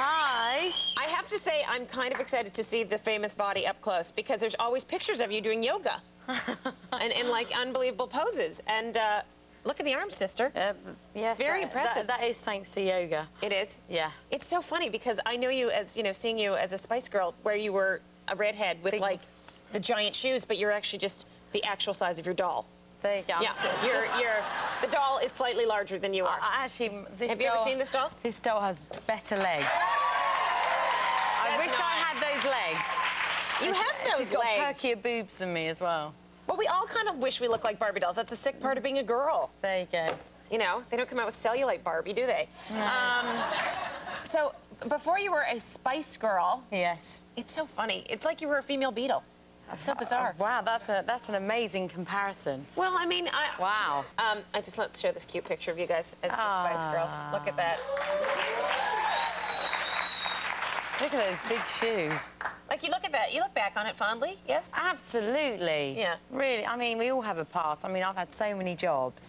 Hi. I have to say, I'm kind of excited to see the famous body up close because there's always pictures of you doing yoga and in like unbelievable poses. And look at the arms, sister. Yes, very impressive. That is thanks to yoga. It is? Yeah. It's so funny because I know you as, seeing you as a Spice Girl where you were a redhead with like the giant shoes, but you're actually just the actual size of your doll. There you go. Yeah, the doll is slightly larger than you are. Actually, have you ever seen this doll? This doll has better legs. I wish I had those legs. You have those legs. She's got legs. perkier boobs than me as well. Well, we all kind of wish we looked like Barbie dolls. That's a sick part of being a girl. There you go. You know, they don't come out with cellulite Barbie, do they? No. So, before you were a Spice Girl... Yes. It's so funny. It's like you were a female Beetle. That's so bizarre. Wow, that's an amazing comparison. Well, I mean, wow. Let's show this cute picture of you guys as the Spice Girls. Look at that. Look at those big shoes. Like, you look at that, you look back on it fondly, yes? Absolutely. Yeah. Really, I mean, we all have a past. I mean, I've had so many jobs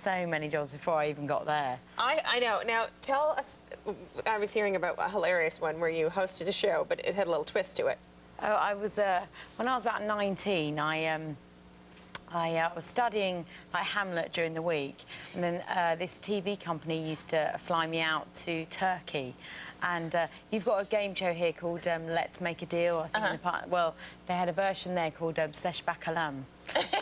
before I even got there. I know. Now, tell us, I was hearing about a hilarious one where you hosted a show, but it had a little twist to it. Oh, I was, when I was about 19, I was studying like Hamlet during the week, and then this TV company used to fly me out to Turkey. And you've got a game show here called Let's Make a Deal, I think. Well, they had a version there called Sesh Bakalum.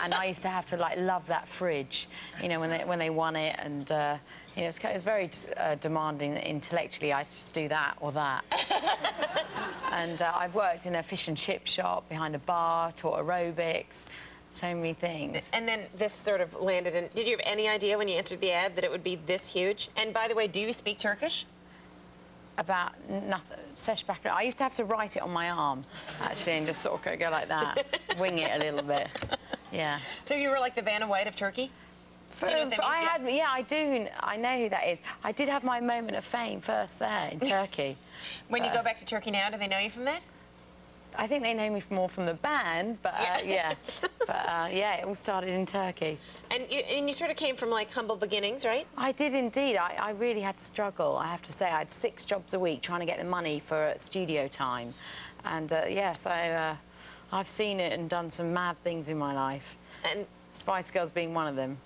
And I used to have to like love that fridge, you know, when they won it, and you know, it was very demanding intellectually. I used to just do that or that. And I've worked in a fish and chip shop, behind a bar, taught aerobics, so many things. And then this sort of landed in... Did you have any idea when you entered the ad that it would be this huge? And by the way, do you speak Turkish? About nothing. Sesh Bakalum. I used to have to write it on my arm, actually, and just sort of go like that, wing it a little bit. Yeah. So you were like the Vanna White of Turkey? Do you know what that means? Yeah, I do. I know who that is. I did have my moment of fame first there in Turkey. When you go back to Turkey now, do they know you from that? I think they know me more from the band, but yeah. But yeah, it all started in Turkey. And you sort of came from like humble beginnings, right? I did indeed. I really had to struggle, I have to say. I had 6 jobs a week trying to get the money for studio time. And yeah, so I've seen it and done some mad things in my life. And Spice Girls being one of them.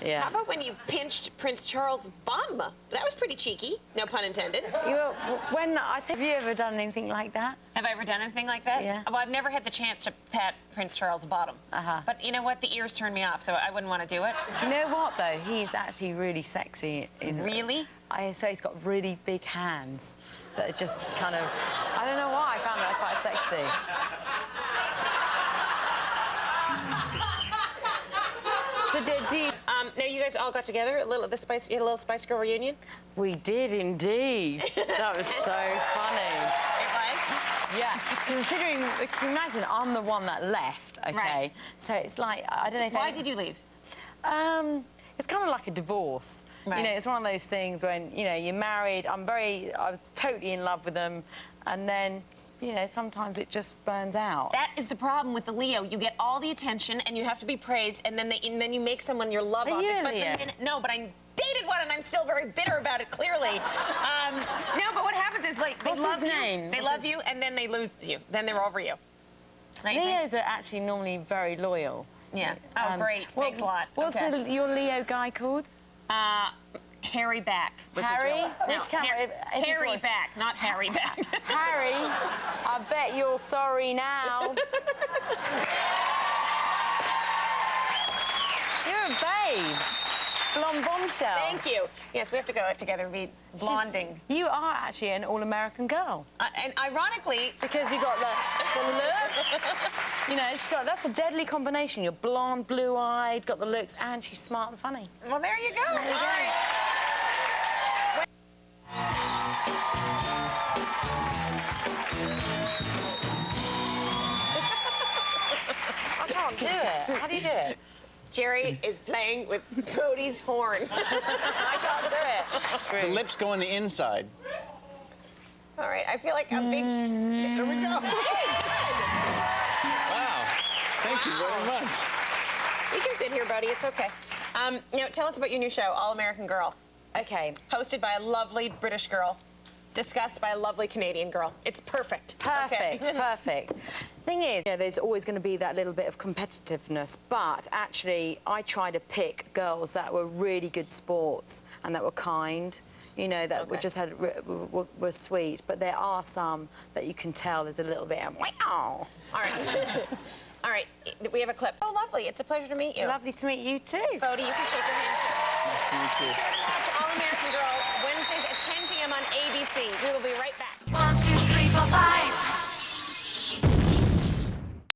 Yeah. How about when you pinched Prince Charles' bum? That was pretty cheeky, no pun intended. Have you ever done anything like that? Have I ever done anything like that? Yeah. Well, I've never had the chance to pat Prince Charles' bottom. But you know what? The ears turn me off, so I wouldn't want to do it. Do you know what, though? He's actually really sexy. Really? I say he's got really big hands that are just kind of... I don't know why I found that quite sexy. Now you guys all got together, you had a little Spice Girl reunion? We did indeed. That was so funny. It was? Yeah. Considering, can you imagine, I'm the one that left, okay? Right. So it's like, I don't know if... Why did you leave? It's kind of like a divorce. Right. You know, it's one of those things when, you know, you're married, I was totally in love with them, and then... You know, sometimes it just burns out. That is the problem with the Leo. You get all the attention, and you have to be praised, and then you make someone your love object. No, but I dated one, and I'm still very bitter about it, clearly. No, but what happens is, like, they love you, and then they lose you. Then they're over you. Right? Leos are actually normally very loyal. Yeah. Oh, great. Thanks a lot. What's your Leo guy called? Harry Back. Harry? Harry Back, not Harry Back. Harry, I bet you're sorry now. You're a babe. Blonde bombshell. Thank you. Yes, we have to go out together and be blonding. You are actually an all-American girl. And ironically... Because you got the look. You know, that's a deadly combination. You're blonde, blue-eyed, got the looks, and she's smart and funny. Well, there you go. There you go. I can't do it. How do you do it? Jerry is playing with Cody's horn. I can't do it. The lips go on the inside. All right, I feel like I'm being... Here we go. Wow. Thank you very much. You can sit here, buddy. It's okay. Now, tell us about your new show, All American Girl. Okay. Hosted by a lovely British girl. discussed by a lovely Canadian girl. It's perfect. Perfect, Okay. perfect. Thing is, there's always going to be that little bit of competitiveness, but actually I try to pick girls that were really good sports and that were kind, that were just were sweet. But there are some that you can tell there's a little bit of wow. All right. All right, we have a clip. Oh, lovely. It's a pleasure to meet you. Lovely to meet you too. Bodie, you can shake her hand too. Nice to meet you. Be sure to watch All American Girl Wednesdays at 10 p.m. on ABC. We will be right back.